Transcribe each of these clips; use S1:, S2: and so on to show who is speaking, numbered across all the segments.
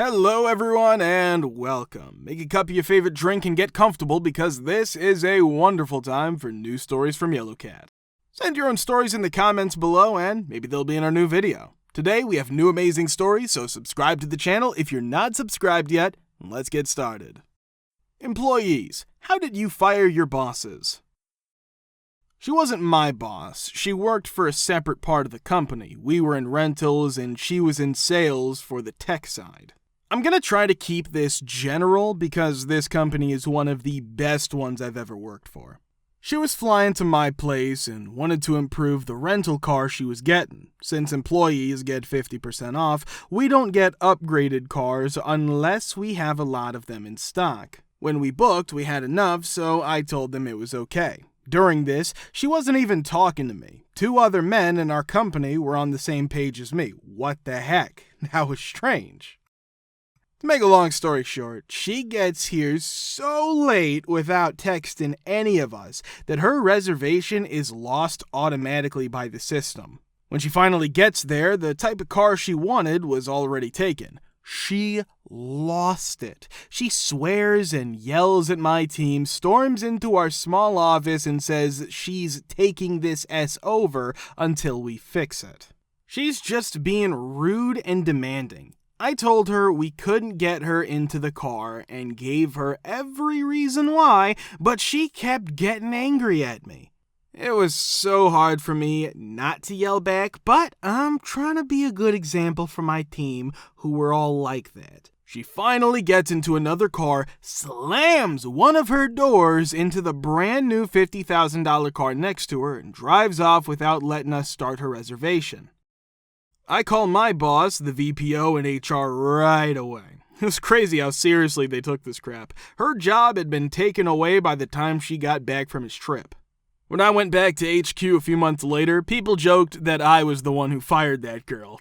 S1: Hello everyone and welcome. Make a cup of your favorite drink and get comfortable because this is a wonderful time for new stories from Yellow Cat. Send your own stories in the comments below and maybe they'll be in our new video. Today we have new amazing stories, so subscribe to the channel if you're not subscribed yet, and let's get started. Employees, how did you fire your bosses? She wasn't my boss. She worked for a separate part of the company. We were in rentals and she was in sales for the tech side. I'm gonna try to keep this general because this company is one of the best ones I've ever worked for. She was flying to my place and wanted to improve the rental car she was getting. Since employees get 50% off, we don't get upgraded cars unless we have a lot of them in stock. When we booked, we had enough, so I told them it was okay. During this, she wasn't even talking to me. 2 other men in our company were on the same page as me. What the heck? That was strange. To make a long story short, she gets here so late without texting any of us that her reservation is lost automatically by the system. When she finally gets there, the type of car she wanted was already taken. She lost it. She swears and yells at my team, storms into our small office and says she's taking this S over until we fix it. She's just being rude and demanding. I told her we couldn't get her into the car and gave her every reason why, but she kept getting angry at me. It was so hard for me not to yell back, but I'm trying to be a good example for my team who were all like that. She finally gets into another car, slams one of her doors into the brand new $50,000 car next to her, and drives off without letting us start her reservation. I call my boss, the VPO and HR, right away. It was crazy how seriously they took this crap. Her job had been taken away by the time she got back from his trip. When I went back to HQ a few months later, people joked that I was the one who fired that girl.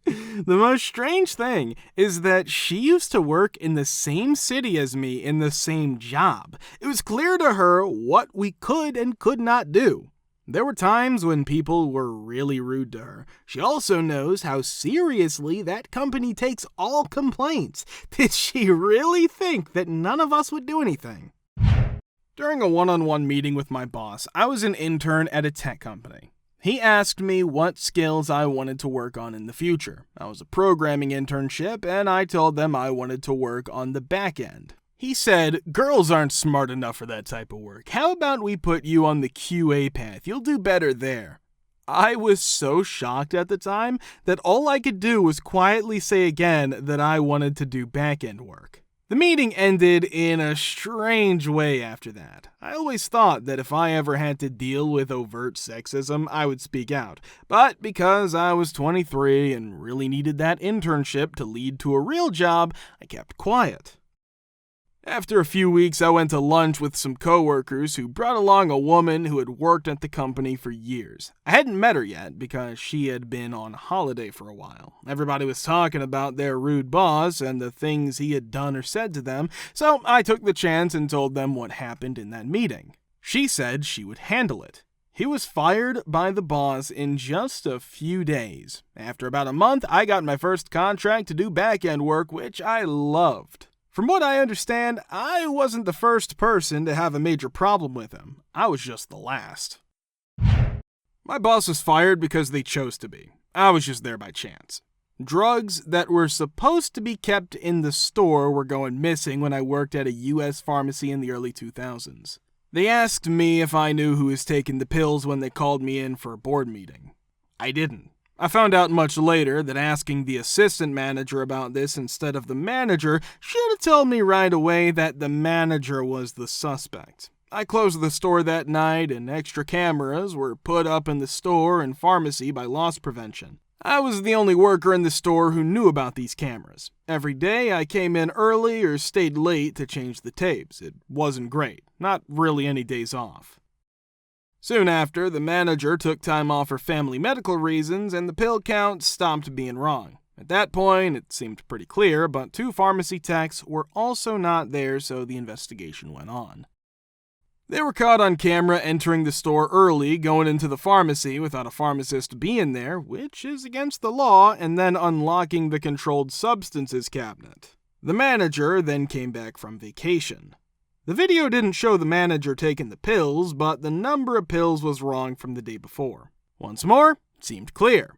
S1: The most strange thing is that she used to work in the same city as me in the same job. It was clear to her what we could and could not do. There were times when people were really rude to her. She also knows how seriously that company takes all complaints. Did she really think that none of us would do anything? During a one-on-one meeting with my boss, I was an intern at a tech company. He asked me what skills I wanted to work on in the future. I was a programming internship, and I told them I wanted to work on the back end. He said, "Girls aren't smart enough for that type of work. How about we put you on the QA path? You'll do better there." I was so shocked at the time that all I could do was quietly say again that I wanted to do back-end work. The meeting ended in a strange way after that. I always thought that if I ever had to deal with overt sexism, I would speak out. But because I was 23 and really needed that internship to lead to a real job, I kept quiet. After a few weeks, I went to lunch with some coworkers who brought along a woman who had worked at the company for years. I hadn't met her yet because she had been on holiday for a while. Everybody was talking about their rude boss and the things he had done or said to them, so I took the chance and told them what happened in that meeting. She said she would handle it. He was fired by the boss in just a few days. After about a month, I got my first contract to do back-end work, which I loved. From what I understand, I wasn't the first person to have a major problem with him. I was just the last. My boss was fired because they chose to be. I was just there by chance. Drugs that were supposed to be kept in the store were going missing when I worked at a U.S. pharmacy in the early 2000s. They asked me if I knew who was taking the pills when they called me in for a board meeting. I didn't. I found out much later that asking the assistant manager about this instead of the manager should have told me right away that the manager was the suspect. I closed the store that night and extra cameras were put up in the store and pharmacy by loss prevention. I was the only worker in the store who knew about these cameras. Every day I came in early or stayed late to change the tapes. It wasn't great. Not really any days off. Soon after, the manager took time off for family medical reasons and the pill count stopped being wrong. At that point, it seemed pretty clear, but 2 pharmacy techs were also not there, so the investigation went on. They were caught on camera entering the store early, going into the pharmacy without a pharmacist being there, which is against the law, and then unlocking the controlled substances cabinet. The manager then came back from vacation. The video didn't show the manager taking the pills, but the number of pills was wrong from the day before. Once more, it seemed clear.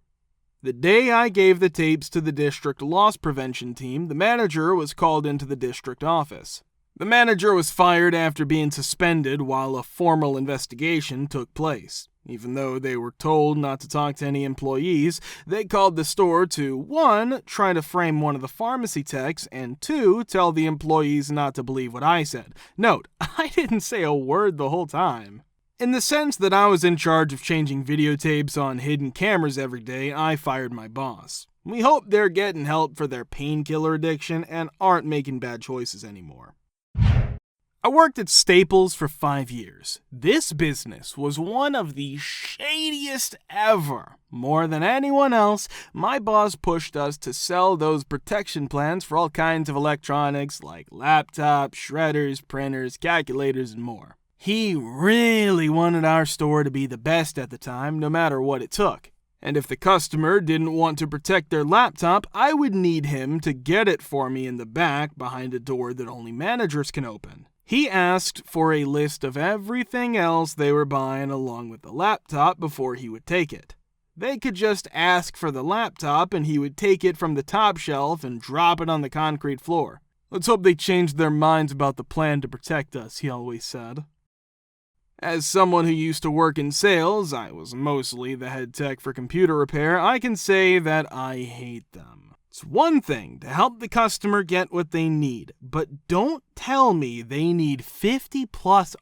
S1: The day I gave the tapes to the district loss prevention team, the manager was called into the district office. The manager was fired after being suspended while a formal investigation took place. Even though they were told not to talk to any employees, they called the store to 1. Try to frame one of the pharmacy techs, and 2. Tell the employees not to believe what I said. Note, I didn't say a word the whole time. In the sense that I was in charge of changing videotapes on hidden cameras every day, I fired my boss. We hope they're getting help for their painkiller addiction and aren't making bad choices anymore. I worked at Staples for 5 years. This business was one of the shadiest ever. More than anyone else, my boss pushed us to sell those protection plans for all kinds of electronics like laptops, shredders, printers, calculators, and more. He really wanted our store to be the best at the time, no matter what it took. And if the customer didn't want to protect their laptop, I would need him to get it for me in the back behind a door that only managers can open. He asked for a list of everything else they were buying along with the laptop before he would take it. They could just ask for the laptop and he would take it from the top shelf and drop it on the concrete floor. Let's hope they changed their minds about the plan to protect us, he always said. As someone who used to work in sales, I was mostly the head tech for computer repair, I can say that I hate them. It's one thing to help the customer get what they need, but don't tell me they need 50+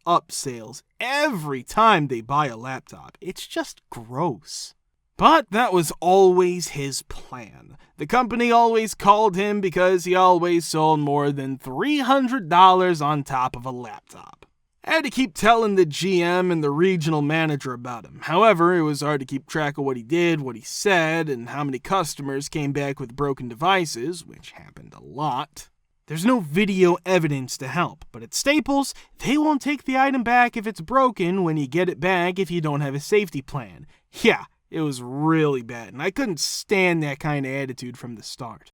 S1: upsales every time they buy a laptop. It's just gross. But that was always his plan. The company always called him because he always sold more than $300 on top of a laptop. I had to keep telling the GM and the regional manager about him. However, it was hard to keep track of what he did, what he said, and how many customers came back with broken devices, which happened a lot. There's no video evidence to help, but at Staples, they won't take the item back if it's broken when you get it back if you don't have a safety plan. Yeah, it was really bad, and I couldn't stand that kind of attitude from the start.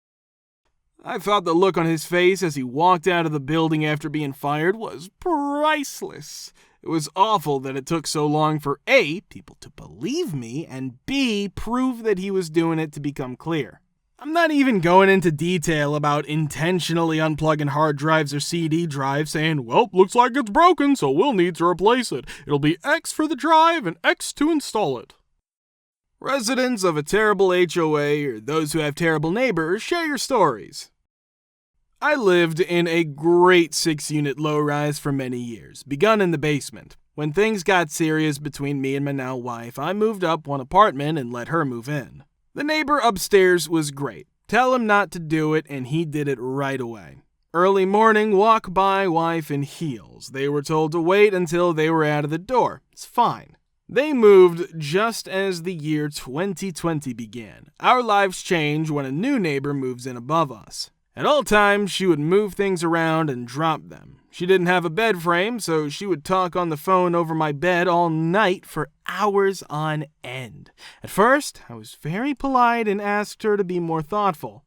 S1: I thought the look on his face as he walked out of the building after being fired was priceless. It was awful that it took so long for A, people to believe me, and B, prove that he was doing it to become clear. I'm not even going into detail about intentionally unplugging hard drives or CD drives saying, well, looks like it's broken, so we'll need to replace it. It'll be X for the drive and X to install it. Residents of a terrible HOA or those who have terrible neighbors, share your stories. I lived in a great 6-unit low-rise for many years, begun in the basement. When things got serious between me and my now wife, I moved up one apartment and let her move in. The neighbor upstairs was great. Tell him not to do it, and he did it right away. Early morning, walk by wife in heels. They were told to wait until they were out of the door. It's fine. They moved just as the year 2020 began. Our lives change when a new neighbor moves in above us. At all times, she would move things around and drop them. She didn't have a bed frame, so she would talk on the phone over my bed all night for hours on end. At first, I was very polite and asked her to be more thoughtful.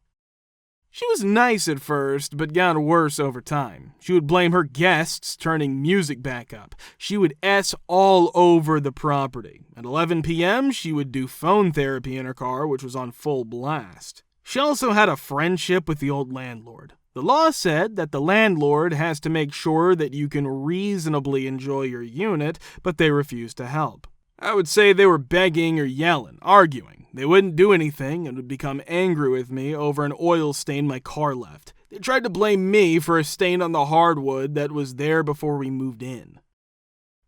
S1: She was nice at first, but got worse over time. She would blame her guests turning music back up. She would S all over the property. At 11 p.m., she would do phone therapy in her car, which was on full blast. She also had a friendship with the old landlord. The law said that the landlord has to make sure that you can reasonably enjoy your unit, but they refused to help. I would say they were begging or yelling, arguing. They wouldn't do anything and would become angry with me over an oil stain my car left. They tried to blame me for a stain on the hardwood that was there before we moved in.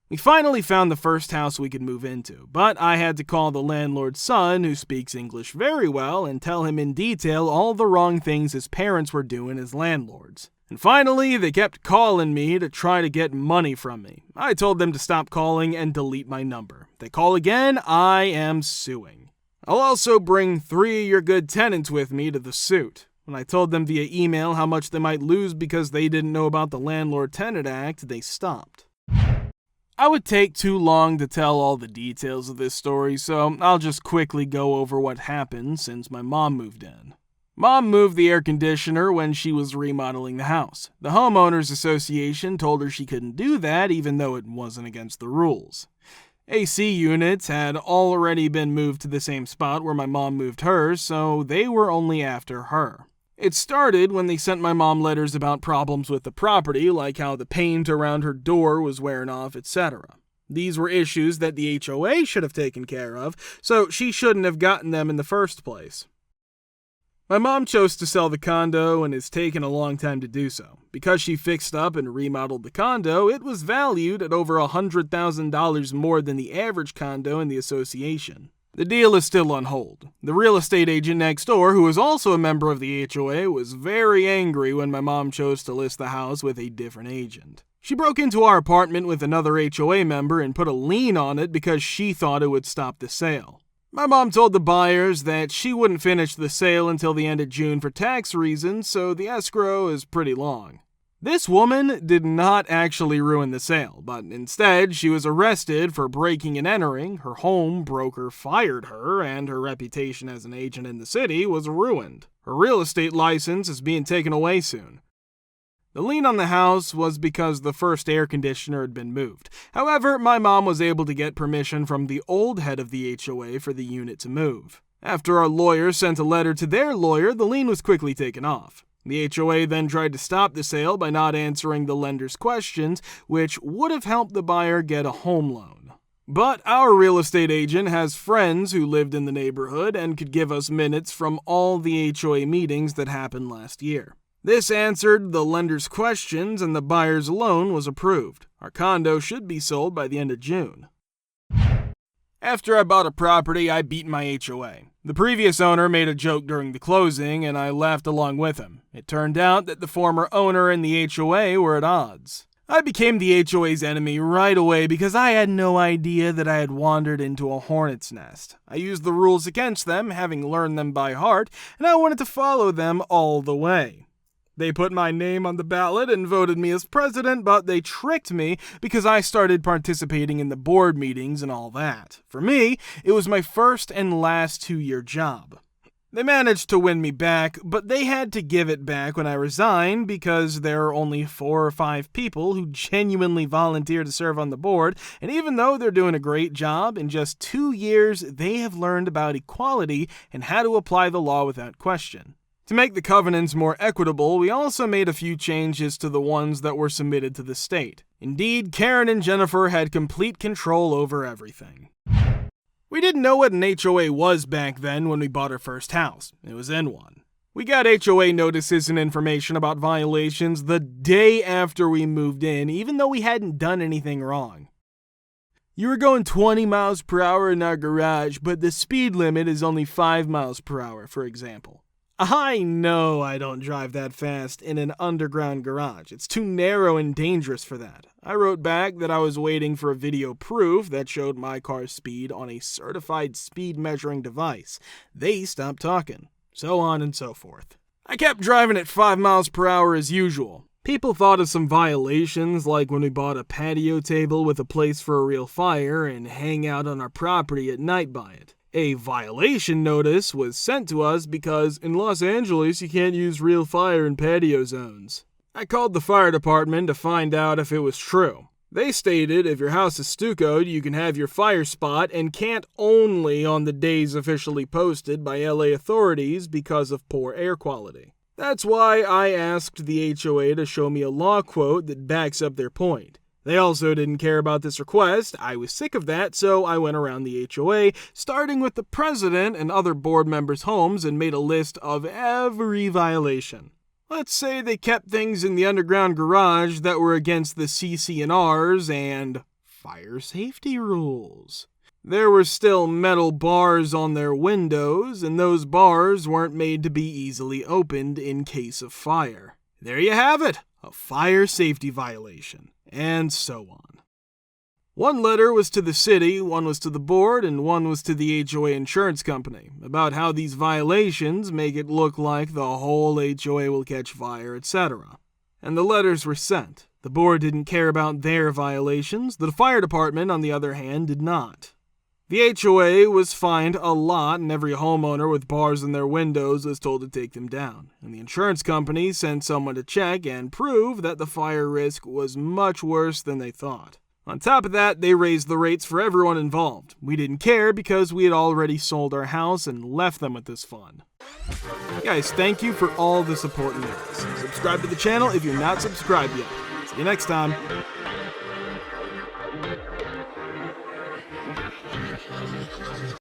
S1: We finally found the first house we could move into, but I had to call the landlord's son, who speaks English very well, and tell him in detail all the wrong things his parents were doing as landlords. And finally, they kept calling me to try to get money from me. I told them to stop calling and delete my number. If they call again, I am suing. I'll also bring 3 of your good tenants with me to the suit. When I told them via email how much they might lose because they didn't know about the Landlord-Tenant Act, they stopped. I would take too long to tell all the details of this story, so I'll just quickly go over what happened since my mom moved in. Mom moved the air conditioner when she was remodeling the house. The homeowners association told her she couldn't do that even though it wasn't against the rules. AC units had already been moved to the same spot where my mom moved hers, so they were only after her. It started when they sent my mom letters about problems with the property, like how the paint around her door was wearing off, etc. These were issues that the HOA should have taken care of, so she shouldn't have gotten them in the first place. My mom chose to sell the condo and it's taken a long time to do so. Because she fixed up and remodeled the condo, it was valued at over $100,000 more than the average condo in the association. The deal is still on hold. The real estate agent next door, who is also a member of the HOA, was very angry when my mom chose to list the house with a different agent. She broke into our apartment with another HOA member and put a lien on it because she thought it would stop the sale. My mom told the buyers that she wouldn't finish the sale until the end of June for tax reasons, so the escrow is pretty long. This woman did not actually ruin the sale, but instead she was arrested for breaking and entering, her home broker fired her, and her reputation as an agent in the city was ruined. Her real estate license is being taken away soon. The lien on the house was because the first air conditioner had been moved. However, my mom was able to get permission from the old head of the HOA for the unit to move. After our lawyer sent a letter to their lawyer, the lien was quickly taken off. The HOA then tried to stop the sale by not answering the lender's questions, which would have helped the buyer get a home loan. But our real estate agent has friends who lived in the neighborhood and could give us minutes from all the HOA meetings that happened last year. This answered the lender's questions and the buyer's loan was approved. Our condo should be sold by the end of June. After I bought a property, I beat my HOA. The previous owner made a joke during the closing and I laughed along with him. It turned out that the former owner and the HOA were at odds. I became the HOA's enemy right away because I had no idea that I had wandered into a hornet's nest. I used the rules against them, having learned them by heart, and I wanted to follow them all the way. They put my name on the ballot and voted me as president, but they tricked me because I started participating in the board meetings and all that. For me, it was my first and last 2-year job. They managed to win me back, but they had to give it back when I resigned because there are only 4 or 5 people who genuinely volunteer to serve on the board, and even though they're doing a great job, in just 2 years they have learned about equality and how to apply the law without question. To make the covenants more equitable, we also made a few changes to the ones that were submitted to the state. Indeed, Karen and Jennifer had complete control over everything. We didn't know what an HOA was back then when we bought our first house. It was in one. We got HOA notices and information about violations the day after we moved in, even though we hadn't done anything wrong. You were going 20 miles per hour in our garage, but the speed limit is only 5 miles per hour, for example. I know I don't drive that fast in an underground garage. It's too narrow and dangerous for that. I wrote back that I was waiting for a video proof that showed my car's speed on a certified speed measuring device. They stopped talking. So on and so forth. I kept driving at 5 miles per hour as usual. People thought of some violations, like when we bought a patio table with a place for a real fire and hang out on our property at night by it. A violation notice was sent to us because in Los Angeles you can't use real fire in patio zones. I called the fire department to find out if it was true. They stated if your house is stuccoed, you can have your fire spot and can't only on the days officially posted by LA authorities because of poor air quality. That's why I asked the HOA to show me a law quote that backs up their point. They also didn't care about this request. I was sick of that, so I went around the HOA, starting with the president and other board members' homes, and made a list of every violation. Let's say they kept things in the underground garage that were against the CC&Rs and fire safety rules. There were still metal bars on their windows, and those bars weren't made to be easily opened in case of fire. There you have it, a fire safety violation. And so on. One letter was to the city, one was to the board, and one was to the HOA insurance company, about how these violations make it look like the whole HOA will catch fire, etc. And the letters were sent. The board didn't care about their violations. The fire department, on the other hand, did not. The HOA was fined a lot, and every homeowner with bars in their windows was told to take them down. And the insurance company sent someone to check and prove that the fire risk was much worse than they thought. On top of that, they raised the rates for everyone involved. We didn't care because we had already sold our house and left them with this fund. Guys, thank you for all the support and notice. Subscribe to the channel if you're not subscribed yet. See you next time.